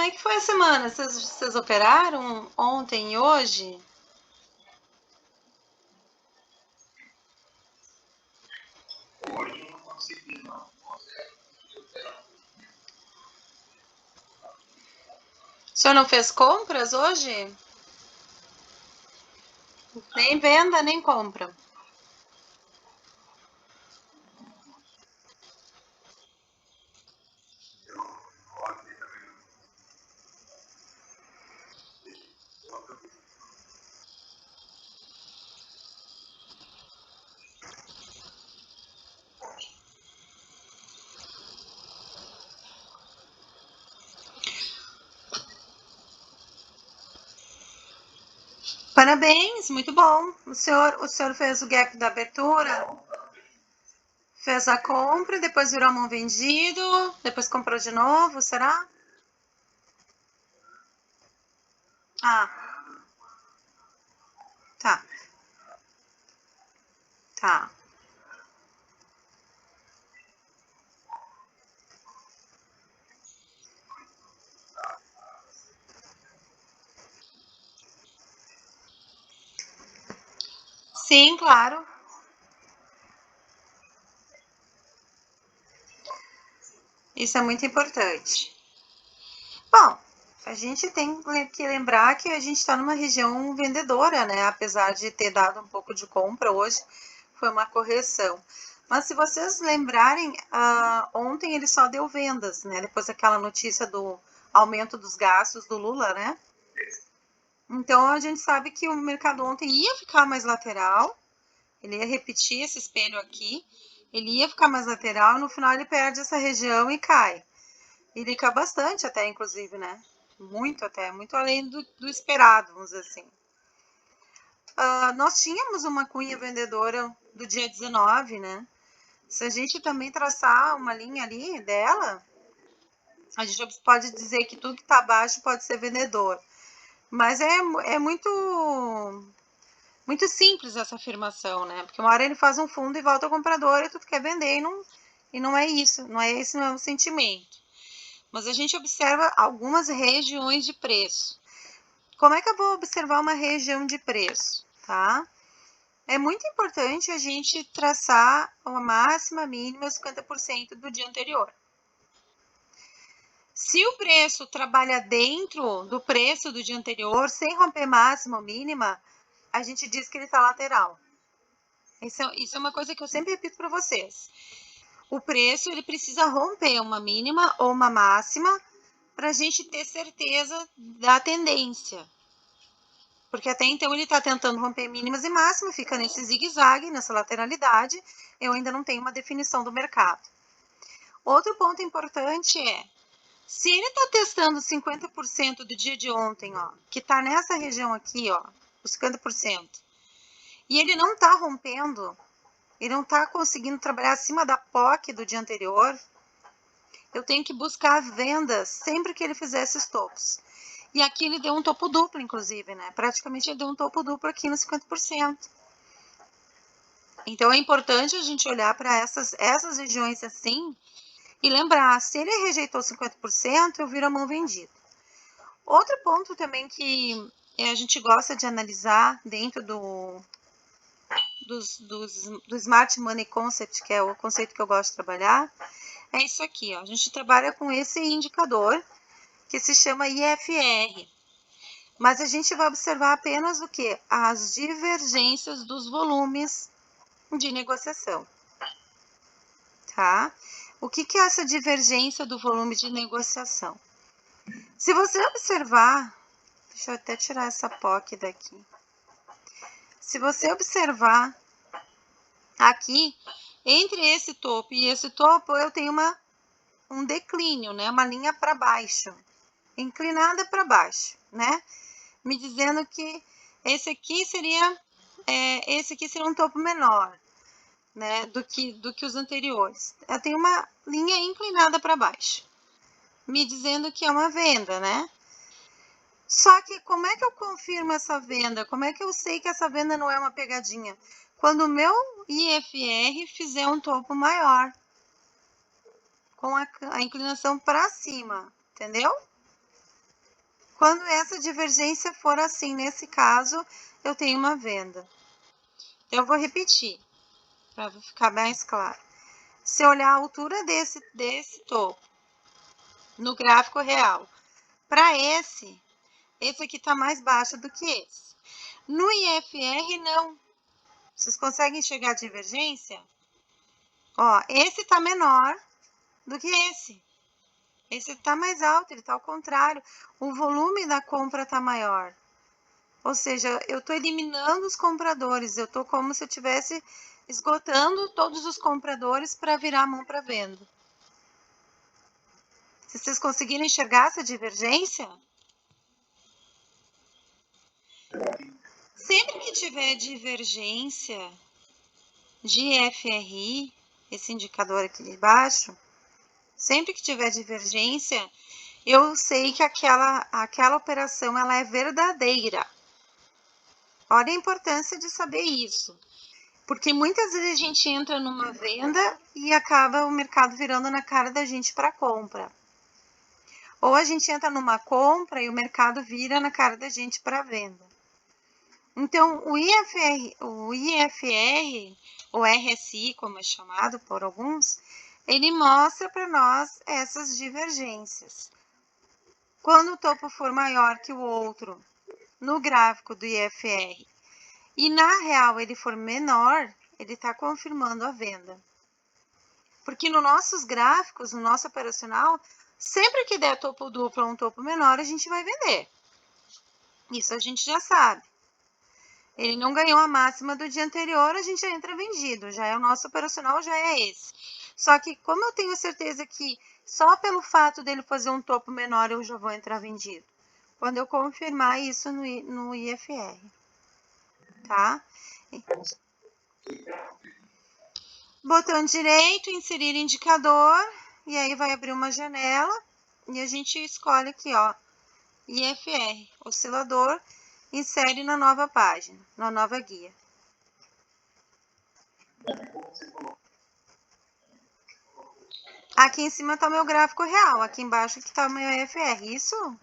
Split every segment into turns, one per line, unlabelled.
é que foi a semana? Vocês operaram ontem e hoje?
Hoje não consegui, não.
O senhor não fez compras hoje? Nem venda, nem compra. Parabéns, muito bom. O senhor fez o gap da abertura, fez a compra, depois virou a mão vendido, depois comprou de novo, será? Ah, tá, tá. Sim, claro. Isso é muito importante. Bom, a gente tem que lembrar que a gente está numa região vendedora, né? Apesar de ter dado um pouco de compra hoje, foi uma correção. Mas se vocês lembrarem, ontem ele só deu vendas, né? Depois daquela notícia do aumento dos gastos do Lula, né? Então a gente sabe que o mercado ontem ia ficar mais lateral, ele ia repetir esse espelho aqui, ele ia ficar mais lateral, no final ele perde essa região e cai. Ele cai bastante até, inclusive, né? Muito até, muito além do esperado, vamos dizer assim. Nós tínhamos uma cunha vendedora do dia 19, né? Se a gente também traçar uma linha ali dela, a gente pode dizer que tudo que está abaixo pode ser vendedor. Mas é muito simples essa afirmação, né? Porque uma hora ele faz um fundo e volta ao comprador e tu quer vender e não é isso, não é esse não é o sentimento. Mas a gente observa algumas regiões de preço. Como é que eu vou observar uma região de preço, tá? É muito importante a gente traçar uma máxima, mínima, 50% do dia anterior. Se o preço trabalha dentro do preço do dia anterior, sem romper máxima ou mínima, a gente diz que ele está lateral. Isso é uma coisa que eu sempre repito para vocês. O preço ele precisa romper uma mínima ou uma máxima para a gente ter certeza da tendência. Porque até então ele está tentando romper mínimas e máximas, fica nesse zigue-zague, nessa lateralidade. Eu ainda não tenho uma definição do mercado. Outro ponto importante é, se ele está testando 50% do dia de ontem, ó, que está nessa região aqui, ó, os 50%, e ele não está rompendo, ele não está conseguindo trabalhar acima da POC do dia anterior, eu tenho que buscar vendas sempre que ele fizer esses topos. E aqui ele deu um topo duplo, inclusive, né? Praticamente ele deu um topo duplo aqui no 50%. Então é importante a gente olhar para essas regiões assim e lembrar, se ele rejeitou 50%, eu viro a mão vendida. Outro ponto também que a gente gosta de analisar dentro do Smart Money Concept, que é o conceito que eu gosto de trabalhar, é isso aqui, ó. A gente trabalha com esse indicador que se chama IFR. Mas a gente vai observar apenas o que? As divergências dos volumes de negociação. Tá? O que é essa divergência do volume de negociação? Se você observar, deixa eu até tirar essa POC daqui. Se você observar aqui, entre esse topo e esse topo, eu tenho um declínio, né? Uma linha para baixo, inclinada para baixo, né? Me dizendo que esse aqui seria um topo menor, né? Do que os anteriores. Eu tenho uma linha inclinada para baixo, me dizendo que é uma venda, né? Só que como é que eu confirmo essa venda? Como é que eu sei que essa venda não é uma pegadinha? Quando o meu IFR fizer um topo maior, com a inclinação para cima, entendeu? Quando essa divergência for assim, nesse caso, eu tenho uma venda. Então, eu vou repetir, para ficar mais claro. Se eu olhar a altura desse topo no gráfico real, para esse aqui está mais baixo do que esse. No IFR, não. Vocês conseguem enxergar a divergência? Ó, esse está menor do que esse. Esse está mais alto, ele está ao contrário. O volume da compra está maior. Ou seja, eu estou eliminando os compradores. Eu estou como se eu estivesse esgotando todos os compradores para virar a mão para venda. Se vocês conseguirem enxergar essa divergência, sempre que tiver divergência de FRI, esse indicador aqui de baixo, sempre que tiver divergência, eu sei que aquela operação ela é verdadeira. Olha a importância de saber isso. Porque muitas vezes a gente entra numa venda e acaba o mercado virando na cara da gente para compra. Ou a gente entra numa compra e o mercado vira na cara da gente para venda. Então, o IFR, ou RSI, como é chamado por alguns, ele mostra para nós essas divergências. Quando o topo for maior que o outro no gráfico do IFR e na real ele for menor, ele está confirmando a venda. Porque nos nossos gráficos, no nosso operacional, sempre que der topo duplo ou um topo menor, a gente vai vender. Isso a gente já sabe. Ele não ganhou a máxima do dia anterior, a gente já entra vendido. Já é o nosso operacional, já é esse. Só que como eu tenho certeza que só pelo fato dele fazer um topo menor eu já vou entrar vendido? Quando eu confirmar isso no IFR. Tá? Botão direito, inserir indicador. E aí vai abrir uma janela. E a gente escolhe aqui, ó. IFR, oscilador. Insere na nova página, na nova guia. Aqui em cima está o meu gráfico real, aqui embaixo que está o meu IFR, isso?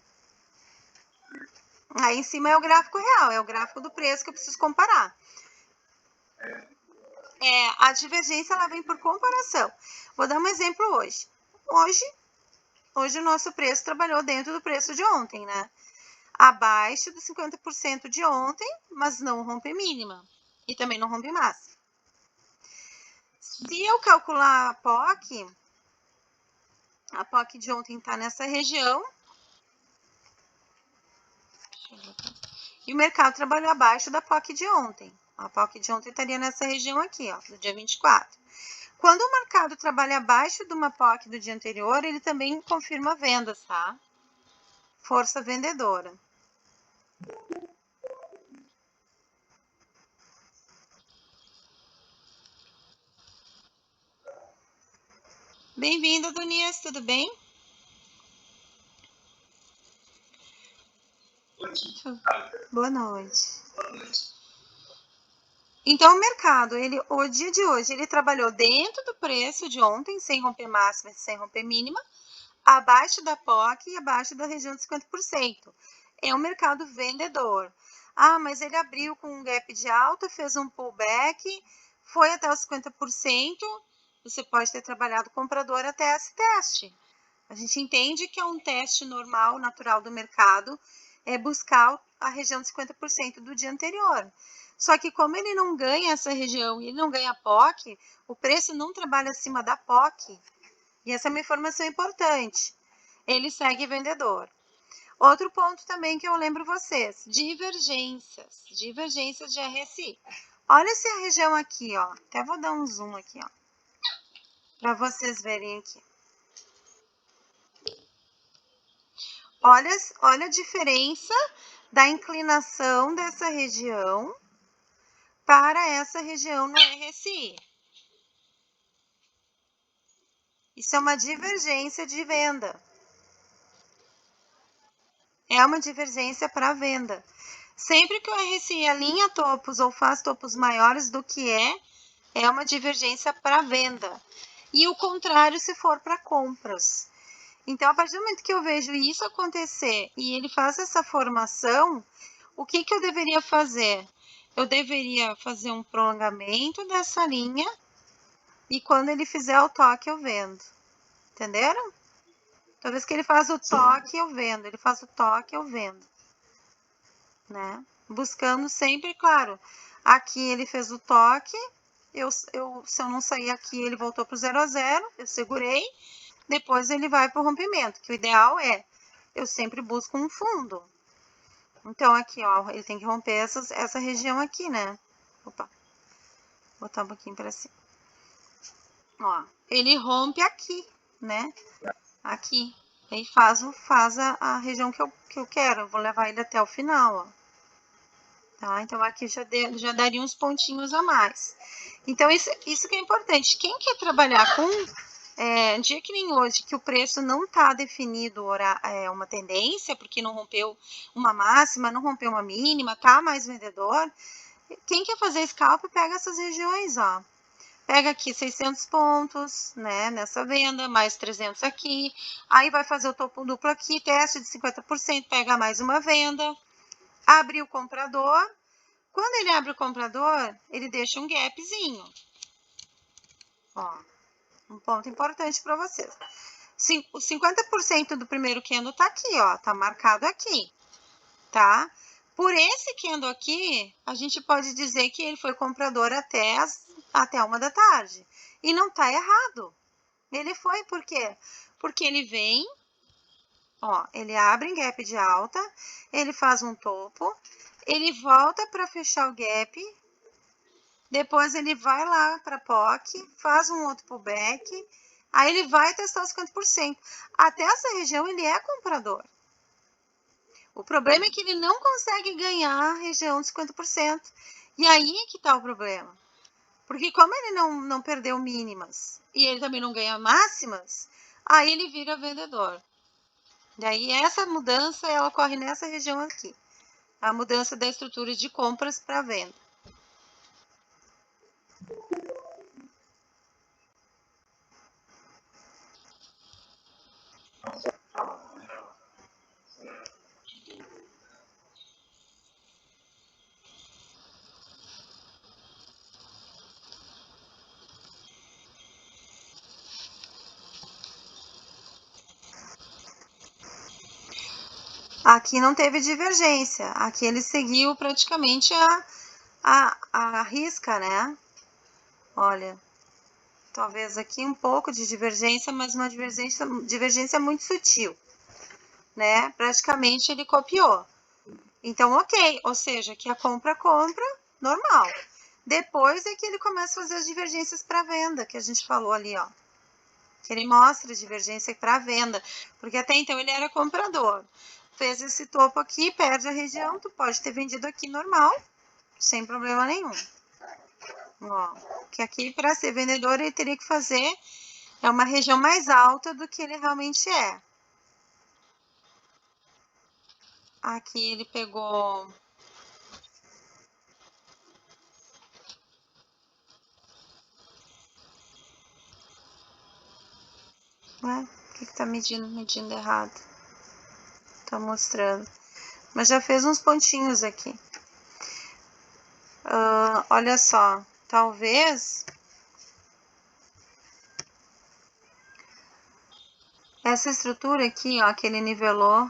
Aí em cima é o gráfico real, é o gráfico do preço que eu preciso comparar. A divergência ela vem por comparação. Vou dar um exemplo hoje. Hoje o nosso preço trabalhou dentro do preço de ontem, né? Abaixo dos 50% de ontem, mas não rompe mínima. E também não rompe máxima. Se eu calcular a POC de ontem está nessa região. E o mercado trabalhou abaixo da POC de ontem. A POC de ontem estaria nessa região aqui, ó, do dia 24. Quando o mercado trabalha abaixo de uma POC do dia anterior, ele também confirma vendas, tá? Força vendedora. Bem-vinda, Donias, tudo bem? Boa noite. Então, o mercado, o dia de hoje, ele trabalhou dentro do preço de ontem, sem romper máxima e sem romper mínima, abaixo da POC e abaixo da região de 50%. É um mercado vendedor. Ah, mas ele abriu com um gap de alta, fez um pullback, foi até os 50%. Você pode ter trabalhado comprador até esse teste. A gente entende que é um teste normal, natural do mercado, é buscar a região de 50% do dia anterior. Só que como ele não ganha essa região e ele não ganha POC, o preço não trabalha acima da POC. E essa é uma informação importante. Ele segue vendedor. Outro ponto também que eu lembro vocês, divergências de RSI. Olha essa região aqui, ó. Até vou dar um zoom aqui, ó, para vocês verem aqui. Olha a diferença da inclinação dessa região para essa região no RSI. Isso é uma divergência de venda. É uma divergência para venda. Sempre que o RSI alinha topos ou faz topos maiores do que é uma divergência para venda. E o contrário se for para compras. Então, a partir do momento que eu vejo isso acontecer e ele faz essa formação, o que eu deveria fazer? Eu deveria fazer um prolongamento dessa linha e quando ele fizer o toque, eu vendo. Entenderam? Toda vez que ele faz o toque, eu vendo. Ele faz o toque, eu vendo. Né? Buscando sempre, claro, aqui ele fez o toque, se eu não sair aqui, ele voltou para o 0 a 0, eu segurei, depois ele vai para o rompimento, que o ideal é, eu sempre busco um fundo. Então, aqui, ó, ele tem que romper essa região aqui, né? Opa, vou botar um pouquinho para cima. Ó, ele rompe aqui, né? Aqui. Aí faz a região que eu quero. Eu vou levar ele até o final, ó. Tá? Então, aqui já daria uns pontinhos a mais. Então, isso que é importante. Quem quer trabalhar com dia que nem hoje, que o preço não está definido uma tendência, porque não rompeu uma máxima, não rompeu uma mínima, tá mais vendedor. Quem quer fazer scalp, pega essas regiões, ó. Pega aqui 600 pontos, né, nessa venda, mais 300 aqui. Aí vai fazer o topo duplo aqui, teste de 50%, pega mais uma venda. Abre o comprador. Quando ele abre o comprador, ele deixa um gapzinho. Ó, um ponto importante para vocês. O 50% do primeiro candle tá aqui, ó, tá marcado aqui, tá? Por esse candle aqui, a gente pode dizer que ele foi comprador até 1 da tarde. E não tá errado. Ele foi por quê? Porque ele vem, ó, ele abre em gap de alta, ele faz um topo, ele volta para fechar o gap, depois ele vai lá para POC, faz um outro pullback, aí ele vai testar os 50%. Até essa região ele é comprador. O problema é que ele não consegue ganhar a região de 50%. E aí é que está o problema. Porque como ele não perdeu mínimas e ele também não ganha máximas, aí ele vira vendedor. Daí essa mudança ela ocorre nessa região aqui. A mudança da estrutura de compras para venda. Aqui não teve divergência. Aqui ele seguiu praticamente a risca, né? Olha, talvez aqui um pouco de divergência, mas uma divergência muito sutil, né? Praticamente ele copiou. Então, ok, ou seja, que a compra, normal. Depois é que ele começa a fazer as divergências para venda, que a gente falou ali, ó. Que ele mostra a divergência para venda, porque até então ele era comprador. Fez esse topo aqui, perde a região, tu pode ter vendido aqui normal, sem problema nenhum. Ó, que aqui para ser vendedor ele teria que fazer uma região mais alta do que ele realmente é. Aqui ele pegou... Ué, por que tá medindo errado? Tá mostrando. Mas já fez uns pontinhos aqui. Olha só, talvez essa estrutura aqui, ó, que ele nivelou,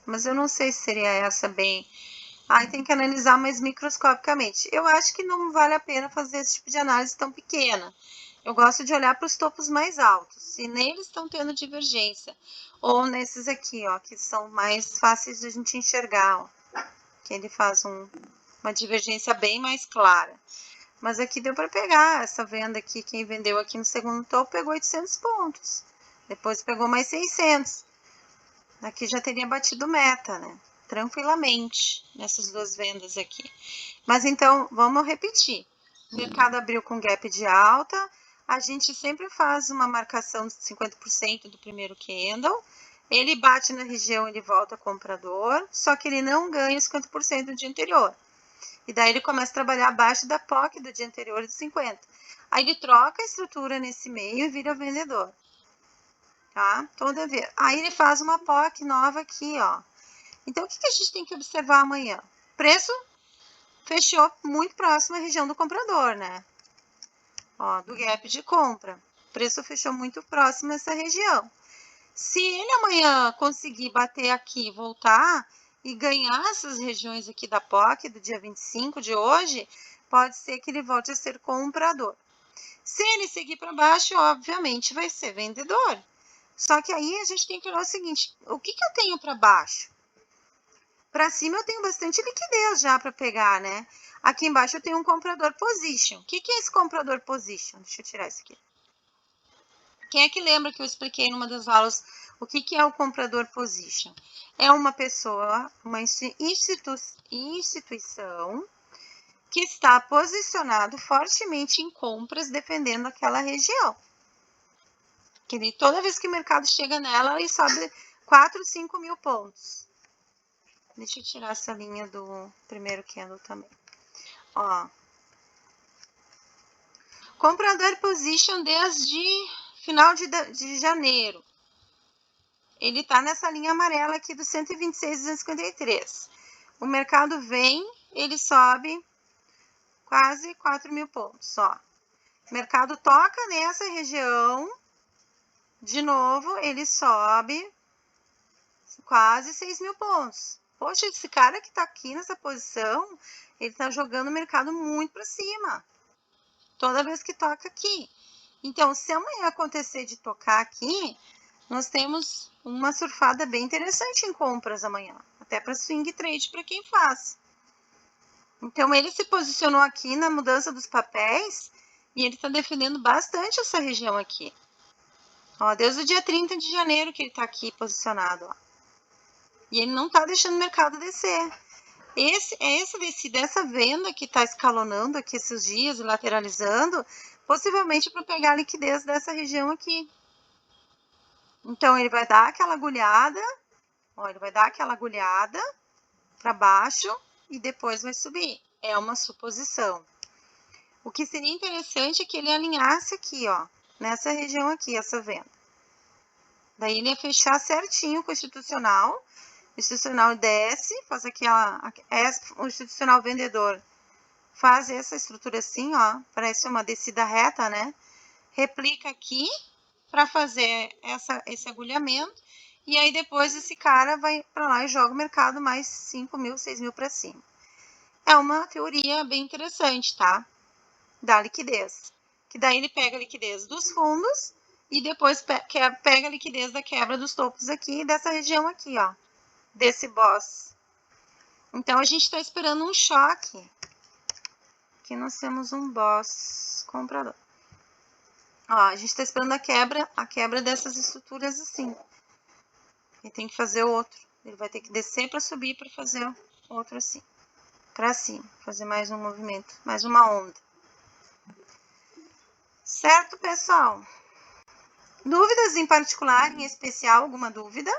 mas eu não sei se seria essa bem. Aí tem que analisar mais microscopicamente. Eu acho que não vale a pena fazer esse tipo de análise tão pequena. Eu gosto de olhar para os topos mais altos, se neles estão tendo divergência. Ou nesses aqui, ó, que são mais fáceis de a gente enxergar, ó, que ele faz uma divergência bem mais clara. Mas aqui deu para pegar essa venda aqui, quem vendeu aqui no segundo topo pegou 800 pontos. Depois pegou mais 600. Aqui já teria batido meta, né? Tranquilamente, nessas duas vendas aqui. Mas então, vamos repetir. O mercado abriu com gap de alta. A gente sempre faz uma marcação de 50% do primeiro candle. Ele bate na região, ele volta comprador. Só que ele não ganha os 50% do dia anterior. E daí ele começa a trabalhar abaixo da POC do dia anterior de 50. Aí ele troca a estrutura nesse meio e vira vendedor. tá? Toda vez. Aí ele faz uma POC nova aqui, ó. Então, o que a gente tem que observar amanhã? Preço fechou muito próximo à região do comprador, né? Ó, do gap de compra. Preço fechou muito próximo a essa região. Se ele amanhã conseguir bater aqui, voltar e ganhar essas regiões aqui da POC do dia 25 de hoje, pode ser que ele volte a ser comprador. Se ele seguir para baixo, obviamente vai ser vendedor. Só que aí a gente tem que olhar o seguinte, o que eu tenho para baixo? Para cima eu tenho bastante liquidez já para pegar, né? Aqui embaixo eu tenho um comprador position. O que é esse comprador position? Deixa eu tirar isso aqui. Quem é que lembra que eu expliquei numa das aulas o que é o comprador position? É uma pessoa, uma instituição que está posicionado fortemente em compras defendendo aquela região. Que toda vez que o mercado chega nela, ele sobe 4, 5 mil pontos. Deixa eu tirar essa linha do primeiro candle também. Ó. Comprador position desde final de janeiro. Ele está nessa linha amarela aqui do 126,253. O mercado vem, ele sobe quase 4 mil pontos. Ó. O mercado toca nessa região. De novo, ele sobe quase 6 mil pontos. Poxa, esse cara que está aqui nessa posição, ele está jogando o mercado muito para cima. Toda vez que toca aqui. Então, se amanhã acontecer de tocar aqui, nós temos uma surfada bem interessante em compras amanhã. Até para swing trade para quem faz. Então, ele se posicionou aqui na mudança dos papéis e ele está defendendo bastante essa região aqui. Ó, desde o dia 30 de janeiro que ele está aqui posicionado, ó. E ele não está deixando o mercado descer. Essa descida, essa venda que está escalonando aqui esses dias e lateralizando, possivelmente para pegar a liquidez dessa região aqui. Então, ele vai dar aquela agulhada, ó, ele vai dar aquela agulhada para baixo e depois vai subir. É uma suposição. O que seria interessante é que ele alinhasse aqui, ó, nessa região aqui, essa venda. Daí ele ia fechar certinho com o institucional. O institucional desce, faz aqui o institucional vendedor faz essa estrutura assim, ó, parece uma descida reta, né? Replica aqui para fazer esse agulhamento e aí depois esse cara vai para lá e joga o mercado mais 5 mil, 6 mil para cima. É uma teoria bem interessante, tá? Da liquidez. Que daí ele pega a liquidez dos fundos e depois pega a liquidez da quebra dos topos aqui dessa região aqui, ó. Desse boss. Então, a gente está esperando um choque. Aqui nós temos um boss comprador. Ó, a gente está esperando a quebra dessas estruturas assim. Ele tem que fazer outro. Ele vai ter que descer para subir para fazer outro assim. Para cima. Fazer mais um movimento, mais uma onda. Certo, pessoal? Dúvidas em particular, em especial, alguma dúvida?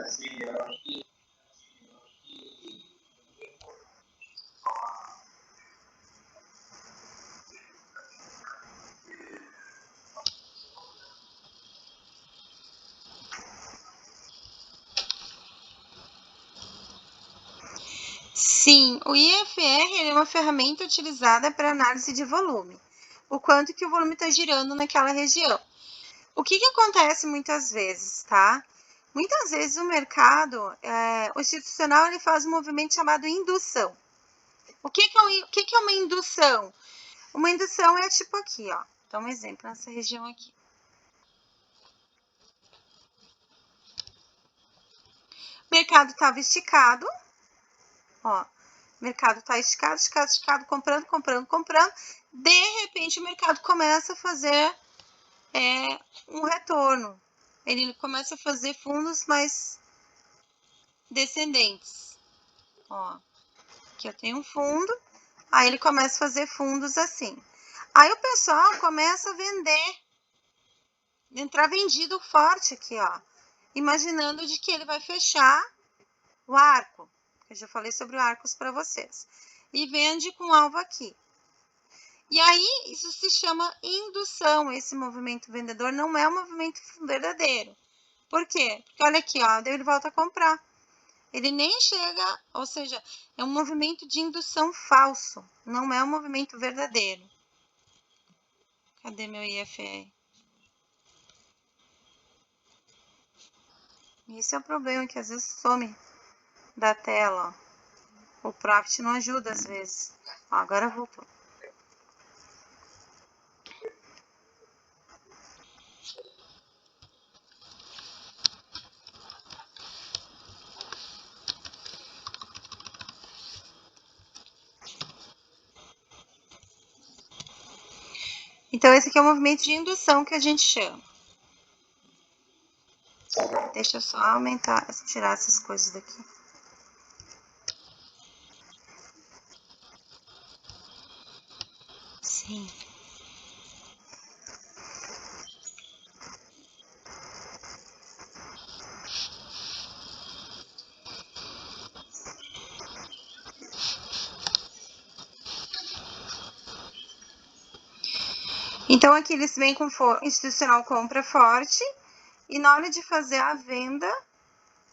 Sim, eu acho que
Sim, o IFR é uma ferramenta utilizada para análise de volume. O quanto que o volume está girando naquela região. O que acontece muitas vezes, tá? Muitas vezes o mercado, o institucional, ele faz um movimento chamado indução. O que é uma indução? Uma indução é tipo aqui, ó. Então, um exemplo, nessa região aqui. O mercado estava esticado, ó. O mercado está esticado, comprando. De repente, o mercado começa a fazer um retorno. Ele começa a fazer fundos mais descendentes. Ó, aqui eu tenho um fundo, aí ele começa a fazer fundos assim. Aí o pessoal começa a vender, entrar vendido forte aqui, ó, imaginando de que ele vai fechar o arco. Eu já falei sobre arcos para vocês. E vende com alvo aqui. E aí, isso se chama indução. Esse movimento vendedor não é um movimento verdadeiro. Por quê? Porque olha aqui, ó, daí ele volta a comprar. Ele nem chega, ou seja, é um movimento de indução falso, não é um movimento verdadeiro. Cadê meu IFR? Esse é o problema, que às vezes some da tela, ó. O Profit não ajuda às vezes. Ó, agora voltou. Então, esse aqui é o movimento de indução que a gente chama. Deixa eu só aumentar, tirar essas coisas daqui. Sim. Então, aqui eles vêm com institucional compra forte, e na hora de fazer a venda,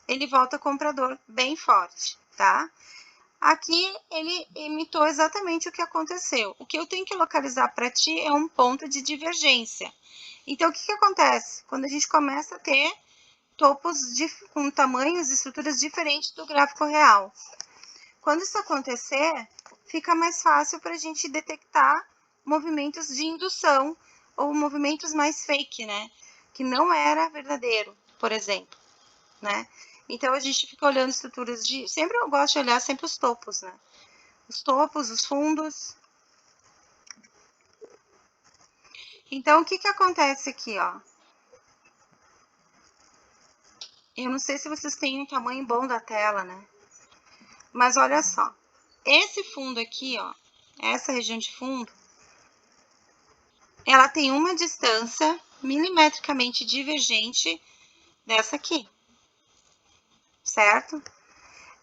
ele volta comprador bem forte, tá? Aqui ele imitou exatamente o que aconteceu. O que eu tenho que localizar para ti é um ponto de divergência. Então, o que acontece? Quando a gente começa a ter topos com tamanhos e estruturas diferentes do gráfico real. Quando isso acontecer, fica mais fácil para a gente detectar movimentos de indução ou movimentos mais fake, né? Que não era verdadeiro, por exemplo, né? Então, a gente fica olhando estruturas de... Sempre eu gosto de olhar sempre os topos, né? Os topos, os fundos. Então, o que acontece aqui, ó? Eu não sei se vocês têm um tamanho bom da tela, né? Mas olha só. Esse fundo aqui, ó, essa região de fundo, ela tem uma distância milimetricamente divergente dessa aqui, certo?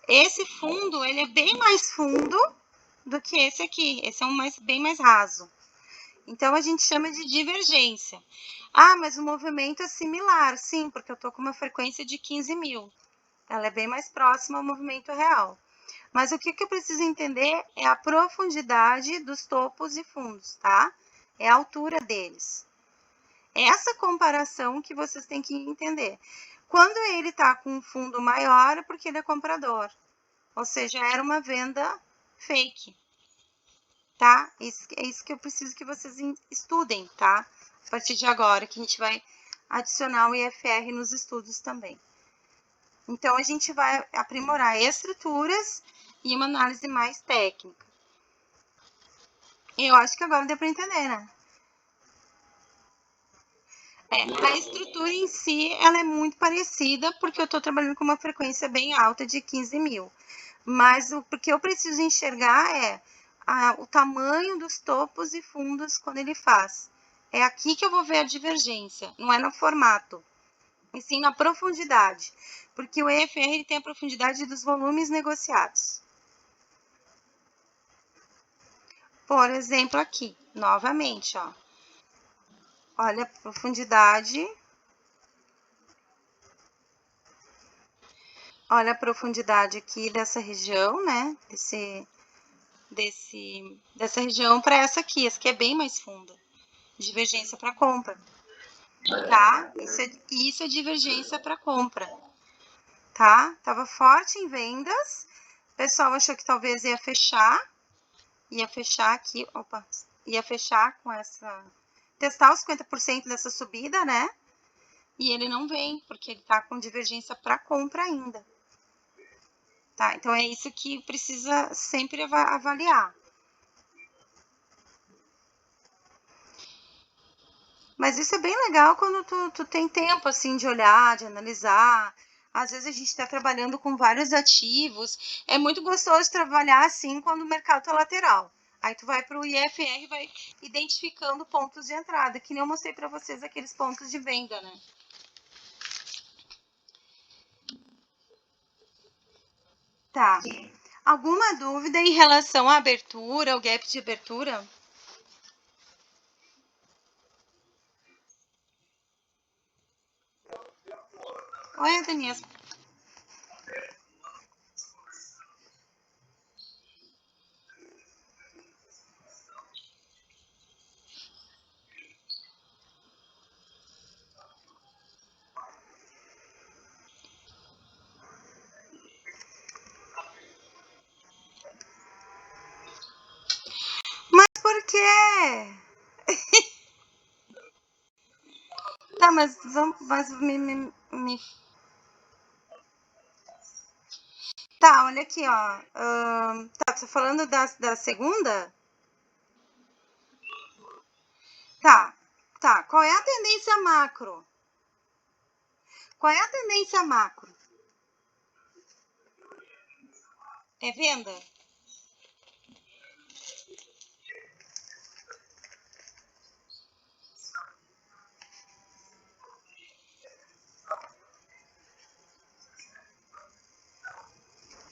Esse fundo, ele é bem mais fundo do que esse aqui. Esse é bem mais raso. Então, a gente chama de divergência. Ah, mas o movimento é similar. Sim, porque eu tô com uma frequência de 15.000. Ela é bem mais próxima ao movimento real. Mas o que eu preciso entender é a profundidade dos topos e fundos, tá? É a altura deles. Essa comparação que vocês têm que entender. Quando ele está com um fundo maior, é porque ele é comprador. Ou seja, era uma venda fake. Tá? É isso que eu preciso que vocês estudem, tá? A partir de agora, que a gente vai adicionar o IFR nos estudos também. Então, a gente vai aprimorar estruturas e uma análise mais técnica. Eu acho que agora deu para entender, né? A estrutura em si, ela é muito parecida, porque eu estou trabalhando com uma frequência bem alta de 15.000. Mas o que eu preciso enxergar é o tamanho dos topos e fundos quando ele faz. É aqui que eu vou ver a divergência, não é no formato, e sim na profundidade, porque o EFR tem a profundidade dos volumes negociados. Por exemplo, aqui, novamente, ó. Olha a profundidade. Olha a profundidade aqui dessa região, né? Dessa região para essa aqui. Essa aqui é bem mais funda. Divergência para compra. Tá? Isso é divergência para compra. Tá? Tava forte em vendas. O pessoal achou que talvez ia fechar. Ia fechar aqui. Opa! Ia fechar com essa... Testar os 50% dessa subida, né? E ele não vem, porque ele tá com divergência para compra ainda. Tá? Então, é isso que precisa sempre avaliar. Mas isso é bem legal quando tu tem tempo, assim, de olhar, de analisar. Às vezes a gente está trabalhando com vários ativos. É muito gostoso trabalhar assim quando o mercado está lateral. Aí tu vai para o IFR e vai identificando pontos de entrada, que nem eu mostrei para vocês aqueles pontos de venda, né? Tá. Alguma dúvida em relação à abertura, ao gap de abertura? Oi, Denise. Mas por quê? Tá, mas me... Tá, olha aqui, ó. Tá, tô falando da segunda? Tá. Qual é a tendência macro? Qual é a tendência macro? É venda?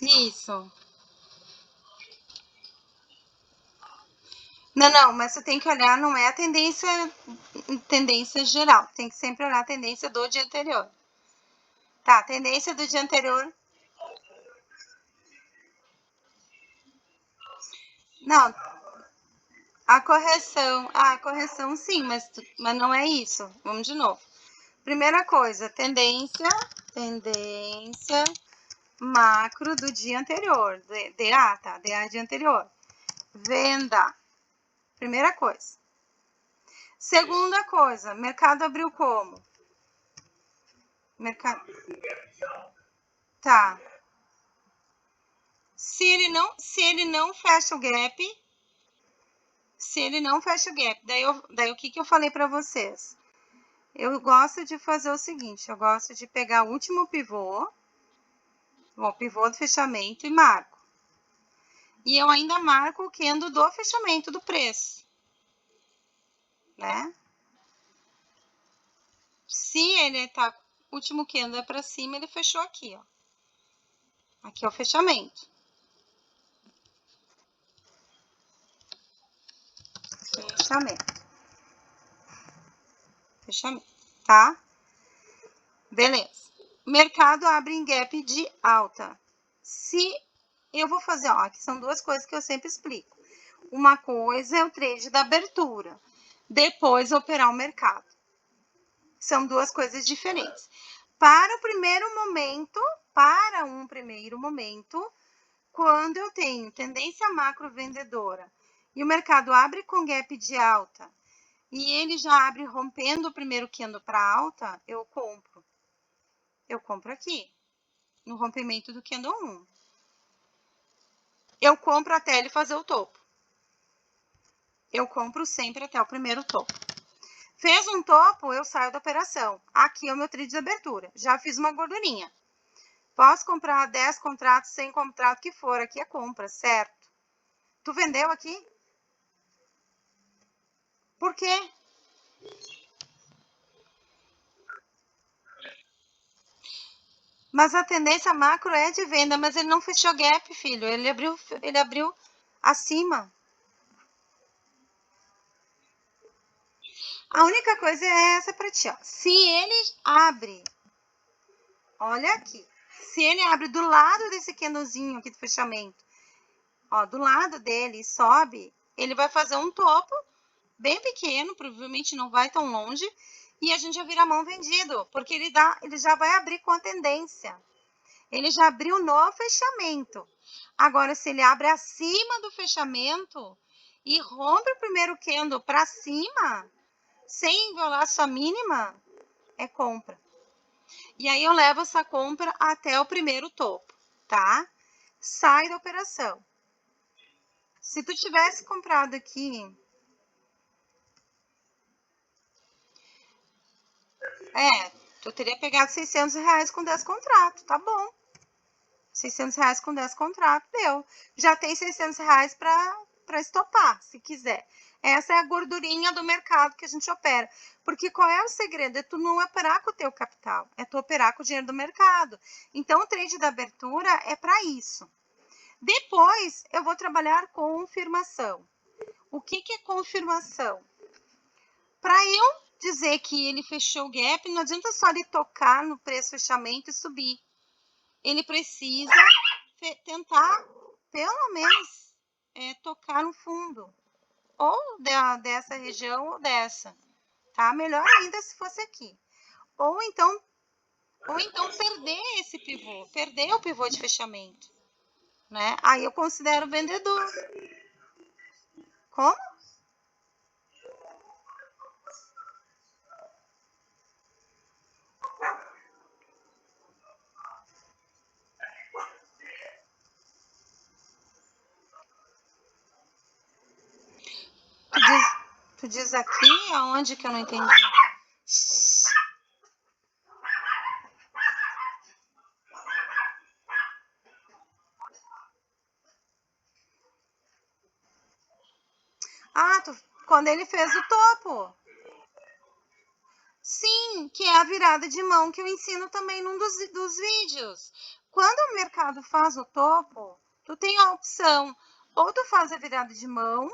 Isso. Não, mas você tem que olhar, não é a tendência geral. Tem que sempre olhar a tendência do dia anterior. Tá, a tendência do dia anterior. Não, a correção sim, mas não é isso. Vamos de novo. Primeira coisa, tendência macro do dia anterior. DA, tá? DA dia anterior. Venda. Primeira coisa. Segunda coisa, mercado abriu como? Mercado. Tá. Se ele não fecha o gap, daí o que eu falei para vocês? Eu gosto de fazer o seguinte, eu gosto de pegar o último pivô, o pivô do fechamento e marco. E eu ainda marco o candle do fechamento do preço, né? Se ele tá, último candle é para cima, ele fechou aqui, ó. Aqui é o fechamento. Fechamento, tá? Beleza. Mercado abre em gap de alta. Se eu vou fazer, ó, aqui são duas coisas que eu sempre explico. Uma coisa é o trade da abertura, depois operar o mercado. São duas coisas diferentes. Para um primeiro momento, quando eu tenho tendência macro vendedora e o mercado abre com gap de alta e ele já abre rompendo o primeiro candle para alta, eu compro. Eu compro aqui, no rompimento do candle 1. Eu compro até ele fazer o topo. Eu compro sempre até o primeiro topo. Fez um topo, eu saio da operação. Aqui é o meu trade de abertura. Já fiz uma gordurinha. Posso comprar 10 contratos, 100 contratos, que for. Aqui é compra, certo? Tu vendeu aqui? Por quê? Mas a tendência macro é de venda, mas ele não fechou gap, filho. Ele abriu acima. A única coisa é essa para ti, ó. Se ele abre, olha aqui. Se ele abre do lado desse candlezinho aqui do fechamento, ó, do lado dele e sobe, ele vai fazer um topo bem pequeno, provavelmente não vai tão longe, e a gente já vira mão vendido, porque ele já vai abrir com a tendência. Ele já abriu no fechamento. Agora, se ele abre acima do fechamento e rompe o primeiro candle para cima, sem violar sua mínima, é compra. E aí eu levo essa compra até o primeiro topo, tá? Sai da operação. Se tu tivesse comprado aqui... tu teria pegado R$600 com 10 contratos, tá bom. R$600 com 10 contratos, deu. Já tem R$600 para estopar, se quiser. Essa é a gordurinha do mercado que a gente opera. Porque qual é o segredo? É tu não operar com o teu capital, é tu operar com o dinheiro do mercado. Então, o trade da abertura é para isso. Depois, eu vou trabalhar confirmação. O que é confirmação? Para eu dizer que ele fechou o gap, não adianta só ele tocar no preço fechamento e subir. Ele precisa tentar, pelo menos, tocar no fundo. Ou dessa região ou dessa. Tá? Melhor ainda se fosse aqui. Ou então perder esse pivô. Perder o pivô de fechamento. Né? Aí eu considero vendedor. Como? Tu diz aqui? Aonde que eu não entendi? Ah, quando ele fez o topo. Sim, que é a virada de mão que eu ensino também num dos vídeos. Quando o mercado faz o topo, tu tem a opção, ou tu faz a virada de mão,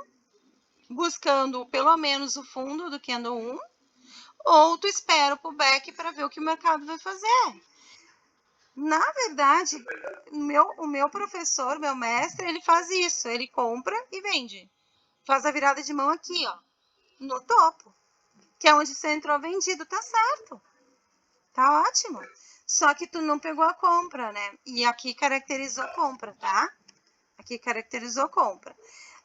buscando pelo menos o fundo do candle 1, ou tu espera o pullback para ver o que o mercado vai fazer. Na verdade, o meu professor, meu mestre, ele faz isso, ele compra e vende. Faz a virada de mão aqui, ó, no topo, que é onde você entrou vendido, tá certo. Tá ótimo. Só que tu não pegou a compra, né? E aqui caracterizou compra, tá? Aqui caracterizou compra.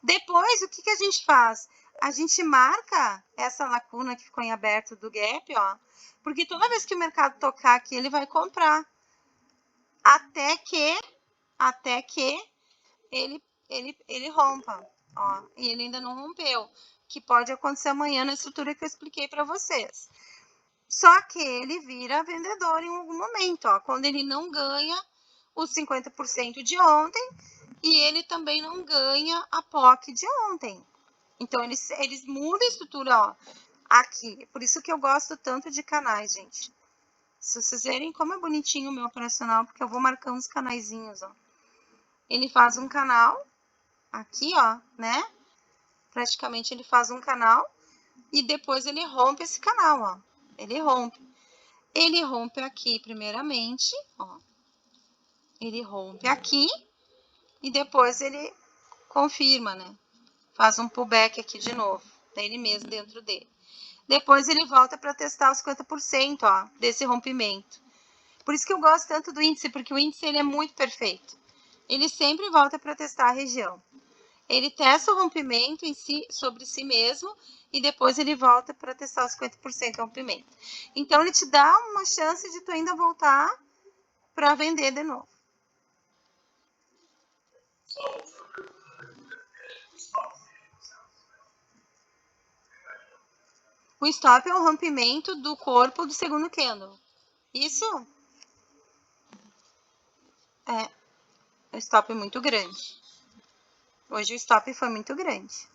Depois, o que a gente faz? A gente marca essa lacuna que ficou em aberto do gap, ó. Porque toda vez que o mercado tocar aqui, ele vai comprar. Até que ele rompa, ó. E ele ainda não rompeu. Que pode acontecer amanhã na estrutura que eu expliquei para vocês. Só que ele vira vendedor em algum momento, ó, quando ele não ganha os 50% de ontem e ele também não ganha a POC de ontem. Então, eles mudam a estrutura, ó, aqui. Por isso que eu gosto tanto de canais, gente. Se vocês verem como é bonitinho o meu operacional, porque eu vou marcando os canaizinhos, ó. Ele faz um canal, aqui, ó, né? Praticamente ele faz um canal e depois ele rompe esse canal, ó. Ele rompe aqui primeiramente, ó. Ele rompe aqui e depois ele confirma, né? Faz um pullback aqui de novo, dele mesmo dentro dele. Depois ele volta para testar os 50%, ó, desse rompimento. Por isso que eu gosto tanto do índice, porque o índice ele é muito perfeito. Ele sempre volta para testar a região. Ele testa o rompimento em si, sobre si mesmo e depois ele volta para testar os 50% do rompimento. Então, ele te dá uma chance de tu ainda voltar para vender de novo. O stop é o rompimento do corpo do segundo candle. Isso é um stop muito grande. Hoje o stop foi muito grande.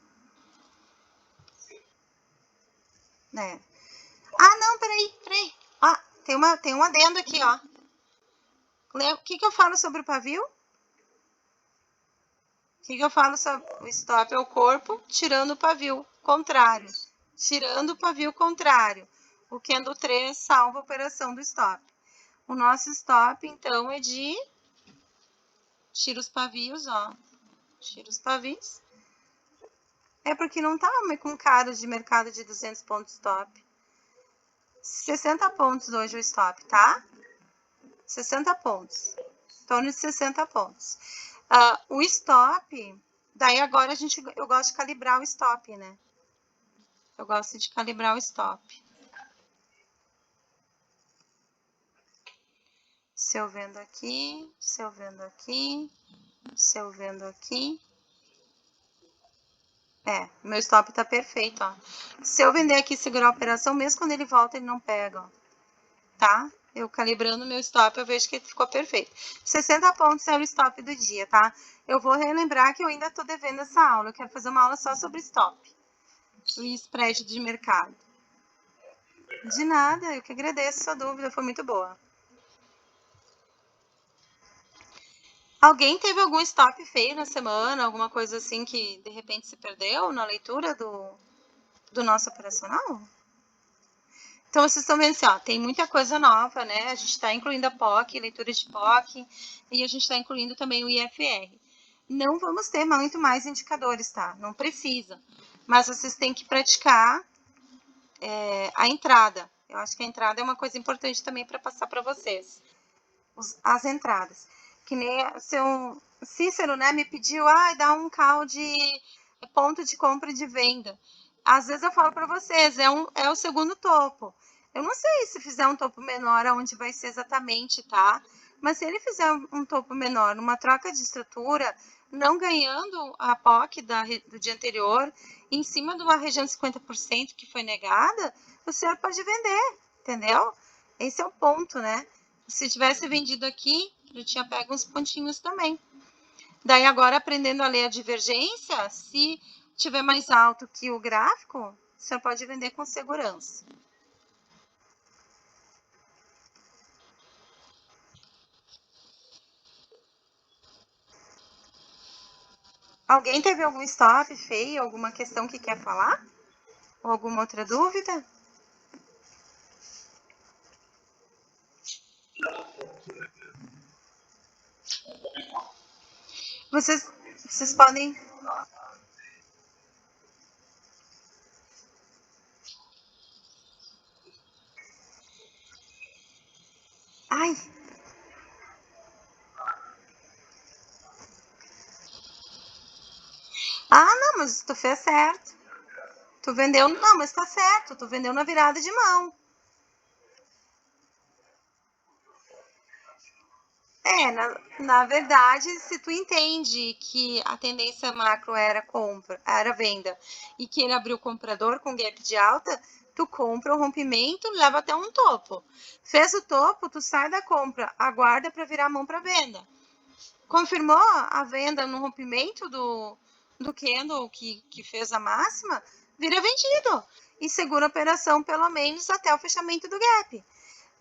Né? Ah, não, peraí. Ó, tem um adendo aqui, ó. O que eu falo sobre o pavio? O que eu falo sobre o stop é o corpo tirando o pavio contrário. Tirando o pavio contrário. O candle 3 salva a operação do stop. O nosso stop, então, é de... Tira os pavios, ó. Tira os pavios. É porque não tá com cara de mercado de 200 pontos stop. 60 pontos hoje o stop, tá? 60 pontos. Em torno de 60 pontos. O stop, daí agora eu gosto de calibrar o stop, né? Eu gosto de calibrar o stop. Se eu vendo aqui, se eu vendo aqui, se eu vendo aqui. Meu stop tá perfeito, ó. Se eu vender aqui e segurar a operação, mesmo quando ele volta, ele não pega, ó. Tá? Eu calibrando meu stop, eu vejo que ele ficou perfeito. 60 pontos é o stop do dia, tá? Eu vou relembrar que eu ainda tô devendo essa aula. Eu quero fazer uma aula só sobre stop e spread de mercado. De nada, eu que agradeço sua dúvida, foi muito boa. Alguém teve algum stop feio na semana, alguma coisa assim que de repente se perdeu na leitura do nosso operacional? Então, vocês estão vendo assim, ó, tem muita coisa nova, né? A gente está incluindo a POC, leitura de POC, e a gente está incluindo também o IFR. Não vamos ter muito mais indicadores, tá? Não precisa. Mas vocês têm que praticar a entrada. Eu acho que a entrada é uma coisa importante também para passar para vocês. As entradas. Que nem seu Cícero, né, me pediu, dá um call de ponto de compra e de venda. Às vezes eu falo para vocês, é o segundo topo. Eu não sei se fizer um topo menor, aonde vai ser exatamente, tá? Mas se ele fizer um topo menor, uma troca de estrutura, não ganhando a POC do dia anterior, em cima de uma região de 50% que foi negada, o senhor pode vender, entendeu? Esse é o ponto, né? Se tivesse vendido aqui, eu tinha pego uns pontinhos também. Daí agora, aprendendo a ler a divergência, se tiver mais alto que o gráfico, o senhor pode vender com segurança. Alguém teve algum stop feio, alguma questão que quer falar? Ou alguma outra dúvida? Vocês podem... Ai! Não, mas tu fez certo. Tu vendeu... Não, mas tá certo. Tu vendeu na virada de mão. Na verdade, se tu entende que a tendência macro era compra, era venda, e que ele abriu o comprador com gap de alta, tu compra o rompimento, leva até um topo. Fez o topo, tu sai da compra, aguarda para virar a mão para venda. Confirmou a venda no rompimento do candle que fez a máxima, vira vendido. E segura a operação pelo menos até o fechamento do gap.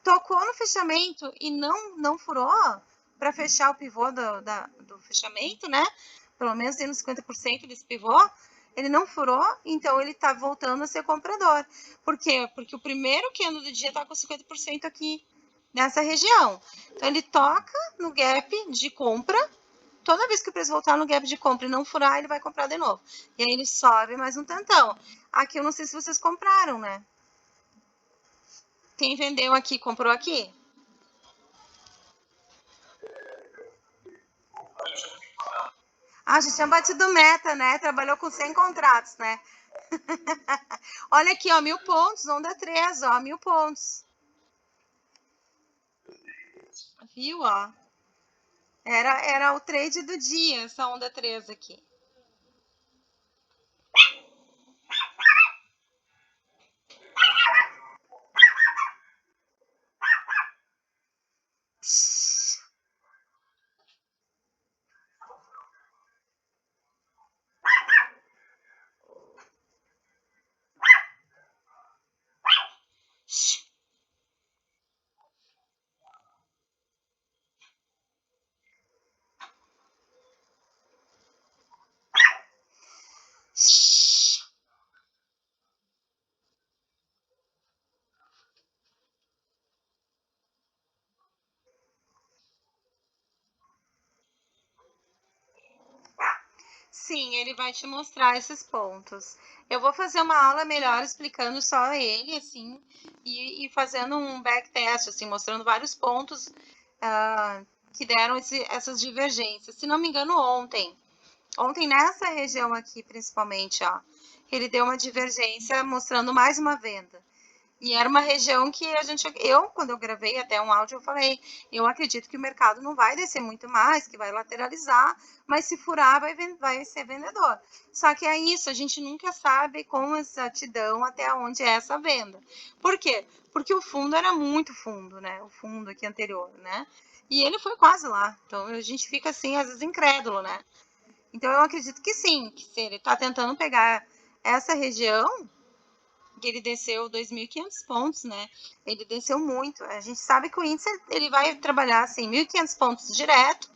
Tocou no fechamento e não furou para fechar o pivô do fechamento, né? Pelo menos tem nos 50% desse pivô. Ele não furou, então ele está voltando a ser comprador. Por quê? Porque o primeiro candle do dia está com 50% aqui nessa região. Então ele toca no gap de compra. Toda vez que o preço voltar no gap de compra e não furar, ele vai comprar de novo. E aí ele sobe mais um tantão. Aqui eu não sei se vocês compraram, né? Quem vendeu aqui, comprou aqui? Já tinha batido meta, né? Trabalhou com 100 contratos, né? Olha aqui, ó, 1000 pontos, onda 3, ó, 1000 pontos. Viu, ó? Era o trade do dia, essa onda 3 aqui. Sim, ele vai te mostrar esses pontos. Eu vou fazer uma aula melhor explicando só ele, assim, e fazendo um backtest, assim, mostrando vários pontos que deram essas divergências. Se não me engano, ontem nessa região aqui, principalmente, ó, ele deu uma divergência mostrando mais uma venda. E era uma região que quando eu gravei até um áudio, eu falei, eu acredito que o mercado não vai descer muito mais, que vai lateralizar, mas se furar, vai ser vendedor. Só que é isso, a gente nunca sabe com exatidão até onde é essa venda. Por quê? Porque o fundo era muito fundo, né? O fundo aqui anterior, né? E ele foi quase lá. Então a gente fica assim, às vezes, incrédulo, né? Então eu acredito que sim, que se ele está tentando pegar essa região, que ele desceu 2.500 pontos, né? Ele desceu muito. A gente sabe que o índice ele vai trabalhar assim 1.500 pontos direto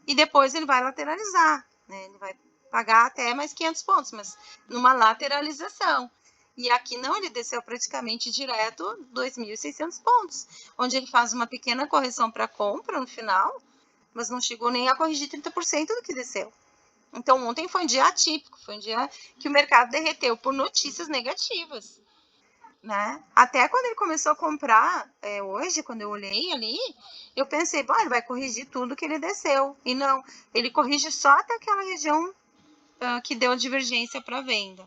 e depois ele vai lateralizar, né? Ele vai pagar até mais 500 pontos, mas numa lateralização. E aqui não, ele desceu praticamente direto 2.600 pontos, onde ele faz uma pequena correção para compra no final, mas não chegou nem a corrigir 30% do que desceu. Então, ontem foi um dia atípico, foi um dia que o mercado derreteu por notícias negativas, né? Até quando ele começou a comprar, hoje, quando eu olhei ali, eu pensei, bom, ele vai corrigir tudo que ele desceu. E não, ele corrige só até aquela região que deu divergência para venda.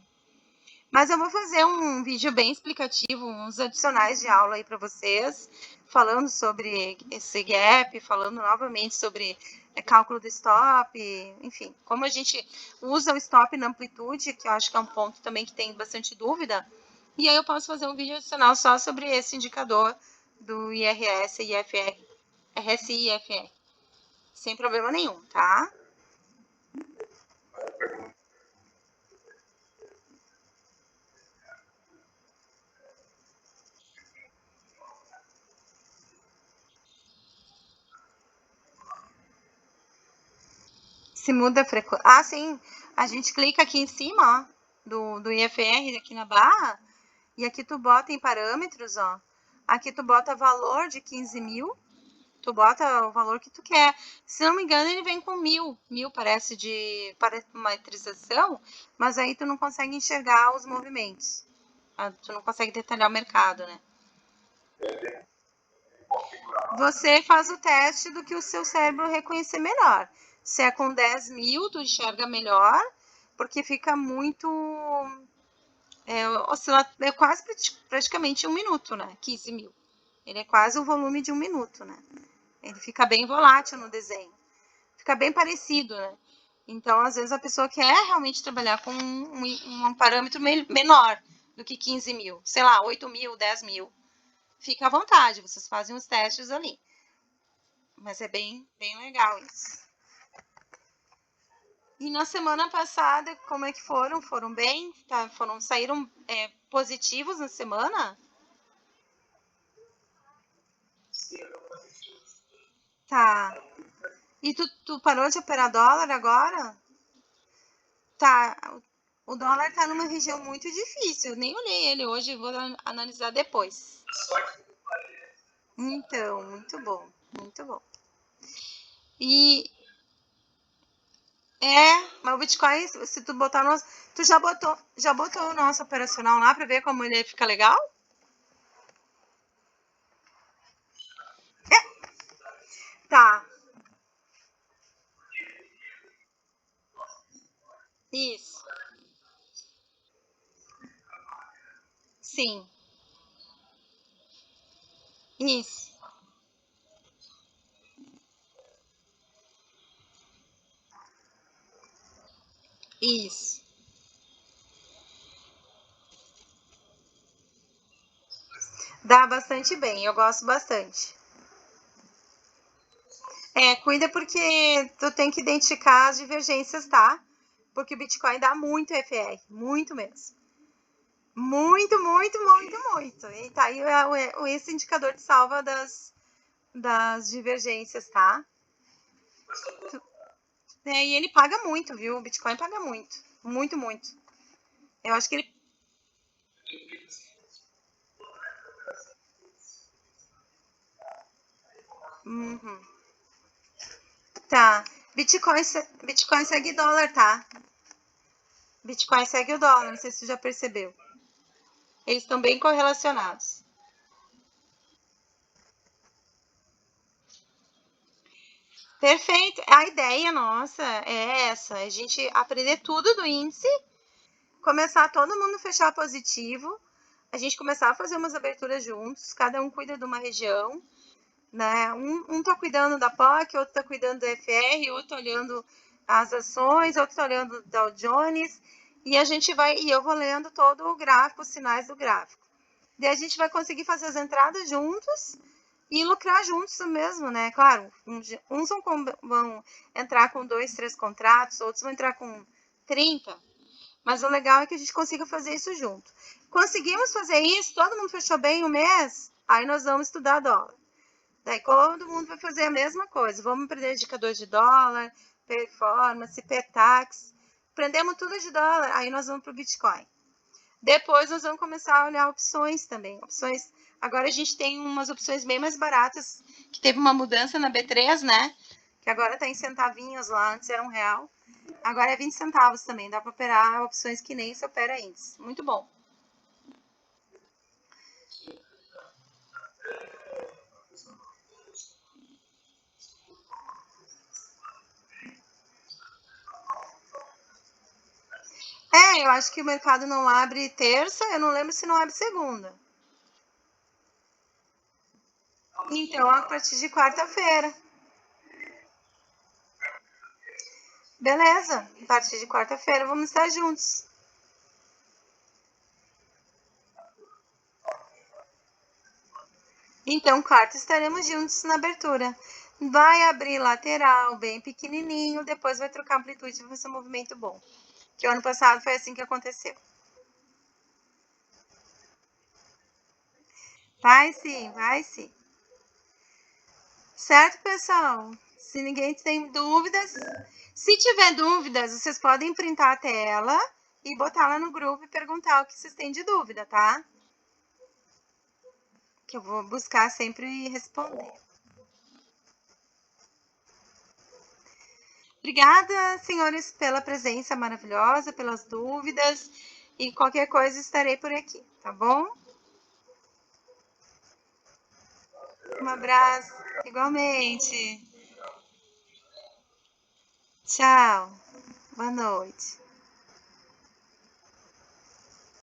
Mas eu vou fazer um vídeo bem explicativo, uns adicionais de aula aí para vocês, falando sobre esse gap, falando novamente sobre cálculo do stop, enfim, como a gente usa o stop na amplitude, que eu acho que é um ponto também que tem bastante dúvida. E aí eu posso fazer um vídeo adicional só sobre esse indicador do IRS e IFR, RSI e IFR, sem problema nenhum, tá? Se muda a frequência. Ah, sim. A gente clica aqui em cima, ó, do IFR, aqui na barra, e aqui tu bota em parâmetros, ó. Aqui tu bota valor de 15 mil, tu bota o valor que tu quer. Se não me engano, ele vem com 1.000. 1.000 parece de parametrização, mas aí tu não consegue enxergar os movimentos. Tu não consegue detalhar o mercado, né? Você faz o teste do que o seu cérebro reconhecer melhor. Se é com 10 mil, tu enxerga melhor, porque fica muito. É quase praticamente 1 minuto, né? 15 mil. Ele é quase o volume de 1 minuto, né? Ele fica bem volátil no desenho. Fica bem parecido, né? Então, às vezes, a pessoa quer realmente trabalhar com um parâmetro menor do que 15 mil. Sei lá, 8 mil, 10 mil. Fica à vontade, vocês fazem os testes ali. Mas é bem, bem legal isso. E na semana passada, como é que foram? Foram bem? Tá? Saíram positivos na semana? Tá. E tu parou de operar dólar agora? Tá. O dólar tá numa região muito difícil. Eu nem olhei ele hoje, vou analisar depois. Então, muito bom. Muito bom. Mas o Bitcoin, se tu botar no. Tu já botou o nosso operacional lá pra ver como ele fica legal? Tá. Isso. Sim. Isso. Isso. Dá bastante bem, eu gosto bastante. Cuida porque tu tem que identificar as divergências, tá? Porque o Bitcoin dá muito FR, muito mesmo. Muito, muito, muito, muito. E tá aí esse indicador de salva das divergências, tá? E ele paga muito, viu? O Bitcoin paga muito. Muito, muito. Eu acho que ele. Uhum. Tá. Bitcoin segue dólar, tá? Bitcoin segue o dólar, não sei se você já percebeu. Eles estão bem correlacionados. Perfeito. A ideia nossa é essa: a gente aprender tudo do índice, começar todo mundo fechar positivo, a gente começar a fazer umas aberturas juntos, cada um cuida de uma região, né? Um tá cuidando da POC, outro tá cuidando do FR, outro tá olhando as ações, outro tá olhando o Dow Jones, e eu vou lendo todo o gráfico, os sinais do gráfico. Daí a gente vai conseguir fazer as entradas juntos e lucrar juntos mesmo, né? Claro, uns vão entrar com 2, 3 contratos, outros vão entrar com 30, mas o legal é que a gente consiga fazer isso junto. Conseguimos fazer isso, todo mundo fechou bem o mês, aí nós vamos estudar dólar. Daí todo mundo vai fazer a mesma coisa. Vamos aprender indicador de dólar, performance, PTAX. Aprendemos tudo de dólar, aí nós vamos para o Bitcoin. Depois nós vamos começar a olhar opções também. Opções. Agora a gente tem umas opções bem mais baratas, que teve uma mudança na B3, né? Que agora tá em centavinhos lá, antes era R$1. Agora é 20 centavos também. Dá para operar opções que nem se opera índice. Muito bom. Eu acho que o mercado não abre terça, eu não lembro se não abre segunda. Então, a partir de quarta-feira. Beleza, a partir de quarta-feira vamos estar juntos. Então, quarta estaremos juntos na abertura. Vai abrir lateral, bem pequenininho, depois vai trocar amplitude e vai ser um movimento bom. Que o ano passado foi assim que aconteceu. Vai sim, vai sim. Certo, pessoal? Se ninguém tem dúvidas, se tiver dúvidas, vocês podem printar a tela e botar lá no grupo e perguntar o que vocês têm de dúvida, tá? Que eu vou buscar sempre responder. Obrigada, senhores, pela presença maravilhosa, pelas dúvidas. E qualquer coisa estarei por aqui, tá bom? Um abraço, igualmente. Tchau. Boa noite.